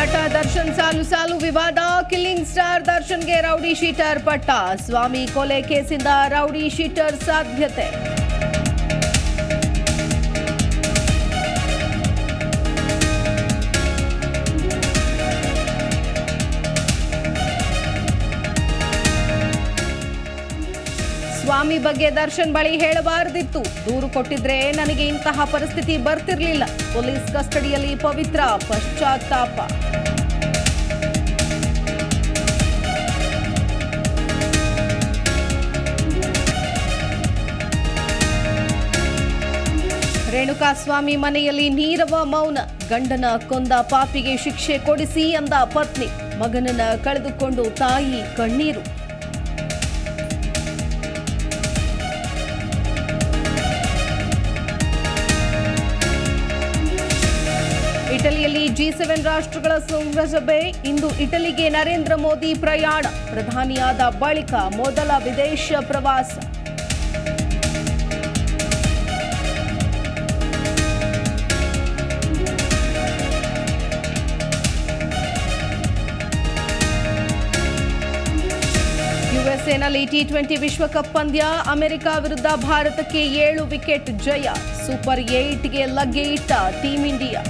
ನಟ ದರ್ಶನ್ ಸಾಲು ವಿವಾದ. ಕಿಲ್ಲಿಂಗ್ ಸ್ಟಾರ್ ದರ್ಶನ್ಗೆ ರೌಡಿ ಶೀಟರ್ ಪಟ್ಟ. ಸ್ವಾಮಿ ಕೊಲೆ ಕೇಸಿಂದ ರೌಡಿ ಶೀಟರ್ ಸಾಧ್ಯತೆ. ಸ್ವಾಮಿ ಬಗ್ಗೆ ದರ್ಶನ್ ಬಳಿ ಹೇಳಬಾರದಿತ್ತು. ದೂರು ಕೊಟ್ಟಿದ್ರೆ ನನಗೆ ಇಂತಹ ಪರಿಸ್ಥಿತಿ ಬರ್ತಿರ್ಲಿಲ್ಲ. ಪೊಲೀಸ್ ಕಸ್ಟಡಿಯಲ್ಲಿ ಪವಿತ್ರ ಪಶ್ಚಾತ್ತಾಪ. ರೇಣುಕಾಸ್ವಾಮಿ ಮನೆಯಲ್ಲಿ ನೀರವ ಮೌನ. ಗಂಡನ ಕೊಂದ ಪಾಪಿಗೆ ಶಿಕ್ಷೆ ಕೊಡಿಸಿ ಅಂದ ಪತ್ನಿ. ಮಗನನ್ನ ಕಳೆದುಕೊಂಡು ತಾಯಿ ಕಣ್ಣೀರು. ಇಟಲಿಯಲ್ಲಿ G7 ರಾಷ್ಟ್ರಗಳ ಶೃಂಗಸಭೆ. ಇಂದು ಇಟಲಿಗೆ ನರೇಂದ್ರ ಮೋದಿ ಪ್ರಯಾಣ. ಪ್ರಧಾನಿಯಾದ ಬಳಿಕ ಮೊದಲ ವಿದೇಶ ಪ್ರವಾಸ. ಯುಎಸ್ಎನಲ್ಲಿ T20 ವಿಶ್ವಕಪ್ ಪಂದ್ಯ. ಅಮೆರಿಕ ವಿರುದ್ಧ ಭಾರತಕ್ಕೆ 7 ವಿಕೆಟ್ ಜಯ. ಸೂಪರ್ 8ಗೆ ಲಗ್ಗೆ ಇಟ್ಟ ಟೀಂ ಇಂಡಿಯಾ.